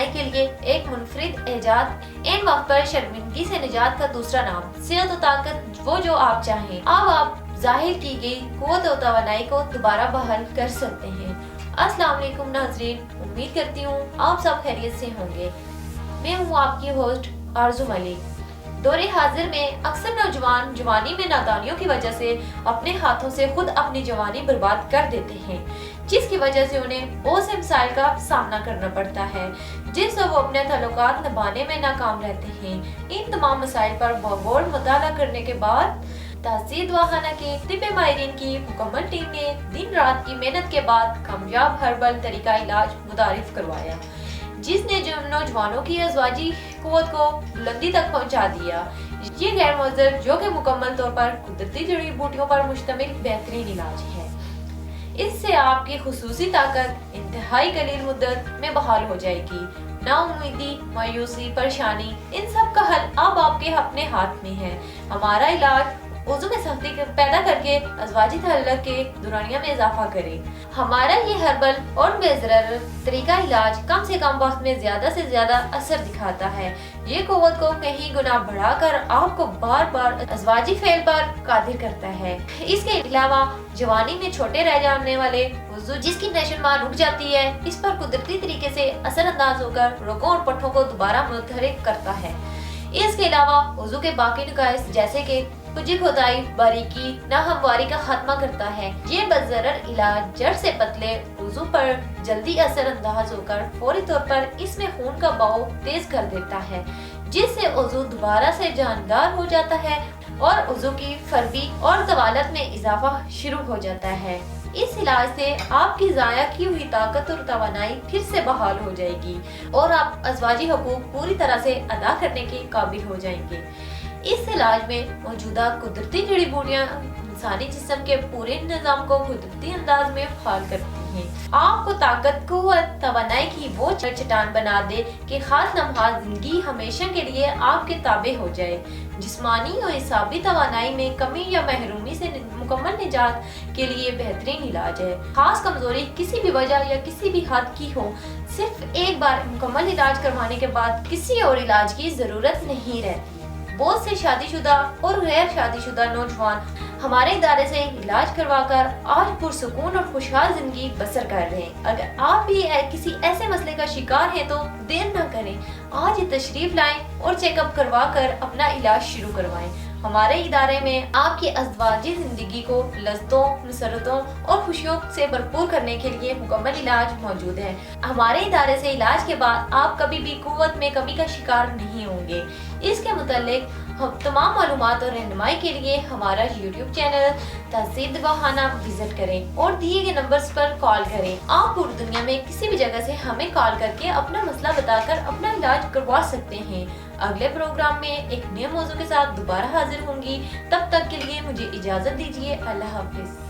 توانائی کے لیے ایک منفرد ایجاد، این وقت پر شرمندگی سے نجات کا دوسرا نام، صحت و طاقت وہ جو آپ چاہیں۔ اب آپ ظاہر کی گئی قوت و توانائی کو دوبارہ بحال کر سکتے ہیں۔ السلام علیکم ناظرین، امید کرتی ہوں آپ سب خیریت سے ہوں گے۔ میں ہوں آپ کی ہوسٹ آرزو ملک۔ دور حاضر میں اکثر نوجوان جوانی میں نادانیوں کی وجہ سے اپنے ہاتھوں سے خود اپنی جوانی برباد کر دیتے ہیں، جس کی وجہ سے انہیں بہت سے مسائل کا سامنا کرنا پڑتا ہے، جس سے وہ اپنے تعلقات نبھانے میں ناکام رہتے ہیں۔ ان تمام مسائل پر بغور مطالعہ کرنے کے بعد تحصیل دواخانہ کے طب ماہرین کی مکمل ٹیم نے دن رات کی محنت کے بعد کامیاب ہربل طریقہ علاج متعارف کروایا، جس نے نوجوانوں کی ازواجی قوت کو بلندی تک پہنچا دیا۔ یہ غیر مضر جو کہ مکمل طور پر قدرتی جڑی بوٹیوں پر مشتمل بہترین علاج ہے۔ اس سے آپ کی خصوصی طاقت انتہائی قلیل مدت میں بحال ہو جائے گی۔ نا امیدی، مایوسی، پریشانی، ان سب کا حل اب آپ کے اپنے ہاتھ میں ہے۔ ہمارا علاج وضو میں سختی پیدا کر کے ازواجی تعلق کے دورانیہ میں اضافہ کرے۔ ہمارا یہ ہربل اور بے ضرر طریقہ علاج کم سے کم وقت میں زیادہ سے زیادہ اثر دکھاتا ہے۔ یہ قوت کو کہیں گنا بڑھا کر آپ کو بار بار ازواجی فعل پر قادر کرتا ہے۔ اس کے علاوہ جوانی میں چھوٹے رہ جانے والے وضو جس کی نشو و نما رک جاتی ہے، اس پر قدرتی طریقے سے اثر انداز ہو کر رگوں اور پٹھوں کو دوبارہ متحرک کرتا ہے۔ اس کے علاوہ وضو کے باقی نقائص جیسے کہ کجی کھدائی، باریکی، ناہمواری کا خاتمہ کرتا ہے۔ یہ بضرر علاج جڑ سے پتلے وضو پر جلدی اثر انداز ہو کر فوری طور پر اس میں خون کا بہاؤ تیز کر دیتا ہے، جس سے وضو دوبارہ سے جاندار ہو جاتا ہے اور وضو کی فروی اور طوالت میں اضافہ شروع ہو جاتا ہے۔ اس علاج سے آپ کی ضائع کی ہوئی طاقت اور توانائی پھر سے بحال ہو جائے گی اور آپ ازواجی حقوق پوری طرح سے ادا کرنے کے قابل ہو جائیں گے۔ اس علاج میں موجودہ قدرتی جڑی بوٹیاں انسانی جسم کے پورے نظام کو قدرتی انداز میں فعال کرتی ہیں۔ آپ کو طاقت، قوت، توانائی کی وہ چٹان بنا دے کہ خاص لمحات زندگی ہمیشہ کے لیے آپ کے تابع ہو جائے۔ جسمانی اور اعصابی توانائی میں کمی یا محرومی سے مکمل نجات کے لیے بہترین علاج ہے۔ خاص کمزوری کسی بھی وجہ یا کسی بھی حد کی ہو، صرف ایک بار مکمل علاج کروانے کے بعد کسی اور علاج کی ضرورت نہیں رہتی۔ بہت سے شادی شدہ اور غیر شادی شدہ نوجوان ہمارے ادارے سے علاج کروا کر آج پرسکون اور خوشحال زندگی بسر کر رہے ہیں۔ اگر آپ بھی کسی ایسے مسئلے کا شکار ہیں تو دیر نہ کریں، آج ہی تشریف لائیں اور چیک اپ کروا کر اپنا علاج شروع کروائیں۔ ہمارے ادارے میں آپ کی ازواجی زندگی کو لذتوں، مسرتوں اور خوشیوں سے بھرپور کرنے کے لیے مکمل علاج موجود ہے۔ ہمارے ادارے سے علاج کے بعد آپ کبھی بھی قوت میں کمی کا شکار نہیں ہوں گے۔ اس کے متعلق تمام معلومات اور رہنمائی کے لیے ہمارا یوٹیوب چینل تحصیل دواخانہ وزٹ کریں اور دیے گئے نمبرز پر کال کریں۔ آپ پوری دنیا میں کسی بھی جگہ سے ہمیں کال کر کے اپنا مسئلہ بتا کر اپنا علاج کروا سکتے ہیں۔ اگلے پروگرام میں ایک نئے موضوع کے ساتھ دوبارہ حاضر ہوں گی۔ تب تک کے لیے مجھے اجازت دیجیے۔ اللہ حافظ۔